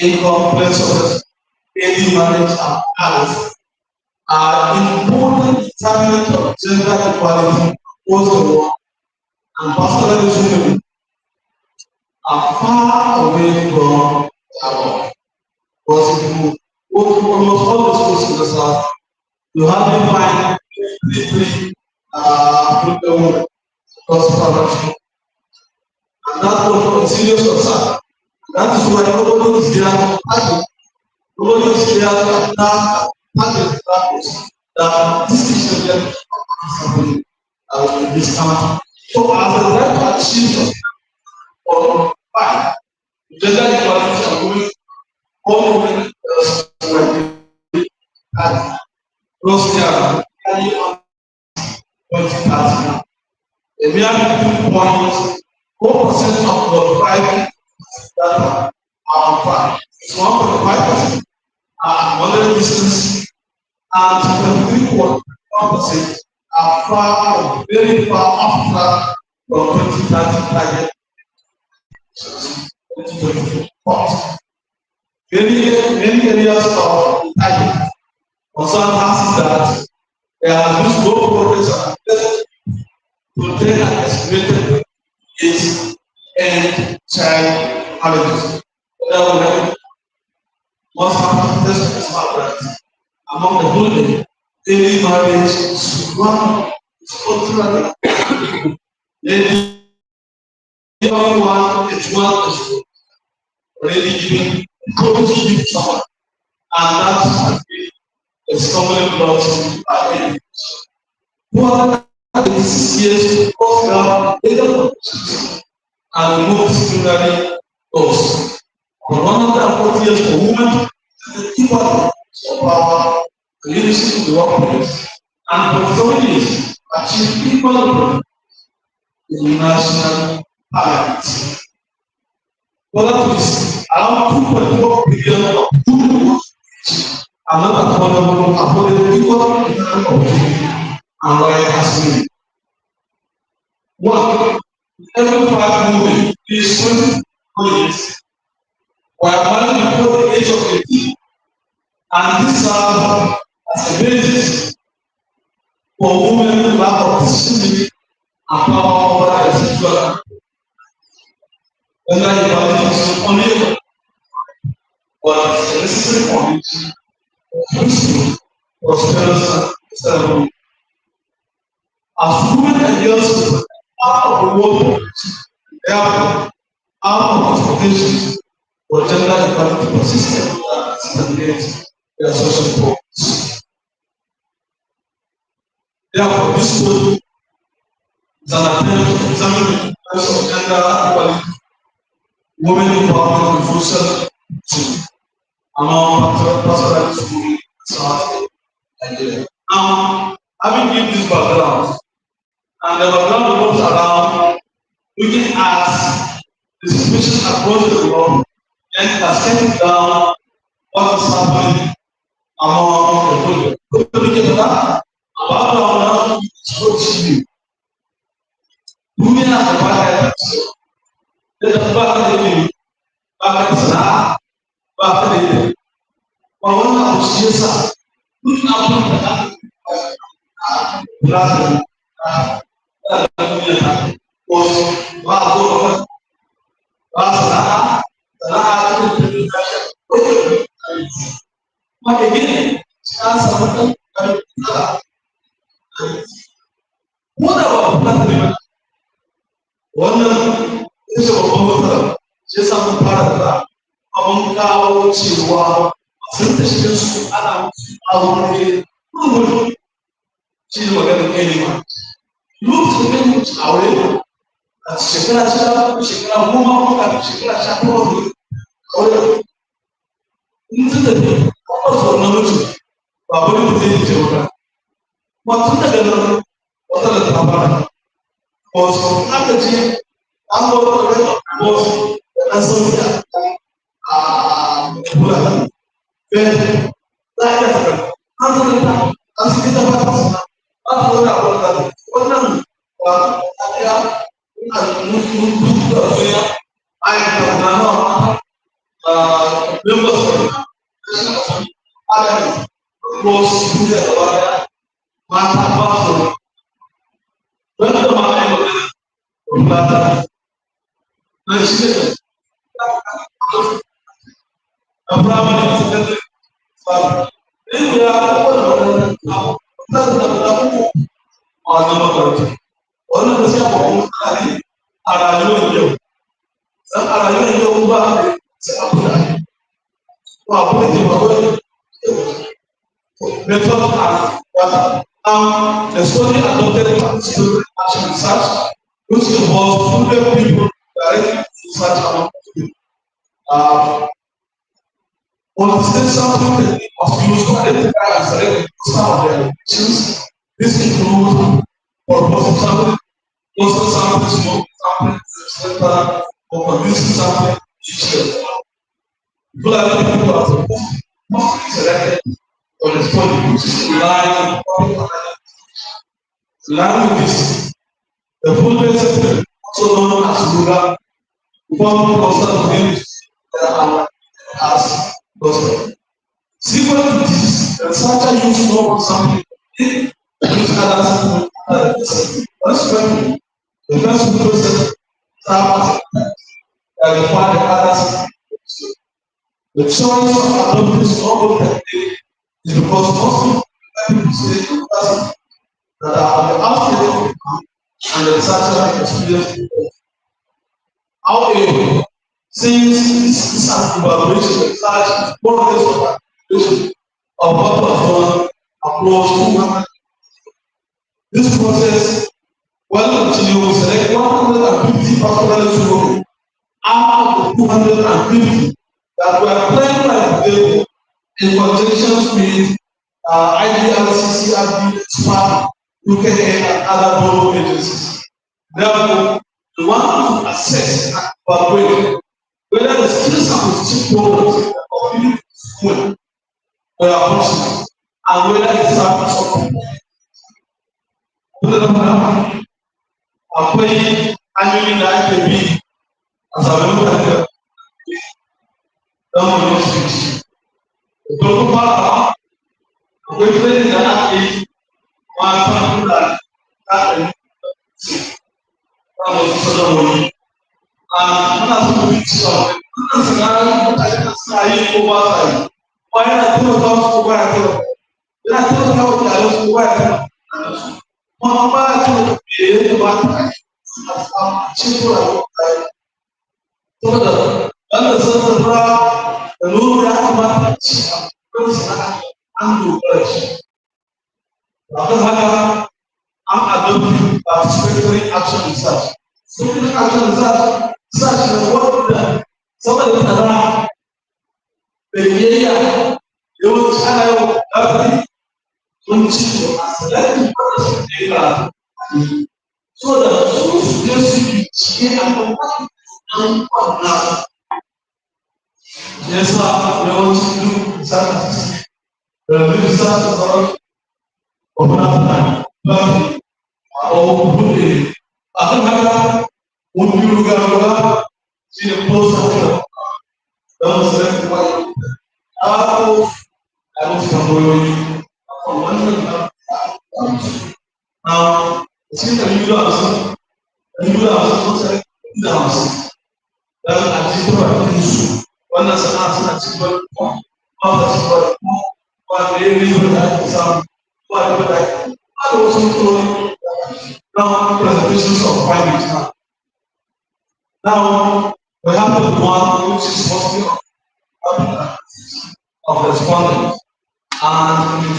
income sources, early marriage, and others are important determinants of gender equality across the world, and pastoral women are far away from their work. Because if you go to almost all the schools in the South, you hardly find three women across production. And that's also a serious concern. That is why nobody is there to argue. Nobody is there to attack that this is the happening in this country. So as a right to achieve or fight gender equality and women, all women at Russia carry on 2030. A mere 2.4% of the 5 that are on fire. It's 1.5% are moderate distance and 23.1% are far, very far off track from 2030 target. 2024. Many areas of target concern us that there has been slow progress to take an estimated age and child marriages. Must have test of among the building, daily marriage is one culturally lady one is already giving coaching someone, and that's a stumbling block to what is years to cross down legal and remove disciplinary laws. For 140 years for women, the equal of power, leadership in the workplace, and for 40 years, achieve equal in the national parliament. For that is around 2.4 billion of people are not affordable equal opportunity and right as women. One, every 5 women is 20 years were married before the age of 18, and this serves as a basis for women to have decision and power over their sexual life. Whether you value is only but it's a necessary condition for peaceful, prosperous ceremony. As women and girls out of the world, therefore, out of expectations for gender equality persistent and stimulate their social progress. Therefore, this book is an attempt to examine the importance of gender equality, women empowerment, and social justice among pastoralist women in South Nigeria. Now, having given this background, and the background revolves around looking at the situation across the world and cascading down what is happening among the people. About now, it's what you women are the bad episode. There's a bad enemy, bad sana, bad enemy. But one of the years, looking at the but again, what about that? One is a woman, just a part of that. Among cow, chihuahua, sentences, and our she's working anyone. Look to me, our shekara woman, shekara shapo, or into the knowledge. Babylon is in Jordan. What's the what are the Babylon? Was packaging, was Asonia, then like that, as it about members of the National Assembly Parliament was included about Mata when the man of Plata, Nigeria, a Brahmin, then we are ọ̀nà tó ṣe àpapọ̀ àti ara yóò yẹ o ara yóò yẹ o bá ṣe àpapọ̀ àti wọn àpapọ̀ ètò ìwọ̀n method and the study adopted participatory action research which involves 100 people directly research among people. On the state sample was used to identify and select some of their locations. This includes purpose sample, cluster sample, smoke sample, center, or convincing sample each year. People are people are supposed to be selected on the study, which is relying on public analysis. Along with this, the full basis, also known as rural, form cluster communities that are as cluster. Sequel to this, the researcher used more sampling in use other sample. Consequently, the first process serves as the one the others. The choice of adopting this novel technique is because most people say that are on the outskirts of the camp and the researcher experience. However, since this is an evaluation research is more or less of evaluation of what was done across 200. This process will continue to select 150 particularly children out of the 250 that were planned by the in conjunction with IDRC, CRB, SPAC, UKA, and other donor agencies. Therefore, we want to assess and evaluate whether the skills acquisition programs in the community school were functional and whether it serves something. Akwai hanyoyin da ake bi a samun mutane don wani switch. Da farko fara akwai training da ake yi mata mutane ta ɗari samun sanarwoyi. Muna son mu bi cewa wannan sanarwoyi mutane da suna yi ko ba sa yi. Ba yana taimaka musu ko ba ya taimaka. Yana taimaka wa iyalansu ko ba ya taimaka su. Kuma ba ya taimaka me ya kamata a cikin rayuwar kayan. Saboda wanda sassarra da nuna ya kamata a ci a kan sana'a an dogara shi. Akan haka an adopti participatory action research. Participatory action research ne wanda saboda tsara da biyayya yawanci ana yawan ƙarfi sun ci a salatin farashin da ya karatu. So da su je su yi cike a kan an kwana. Ya sa yawancin duk research da research sauran Obama, Bami, Obude, Ahana, Undurugawa, see the post of the select one. I was from one now, see the new house, the house. Then I think one that's an answer to one, others, but they live at some. I also told now presentations of findings. Now we have the one which is mostly of respondents and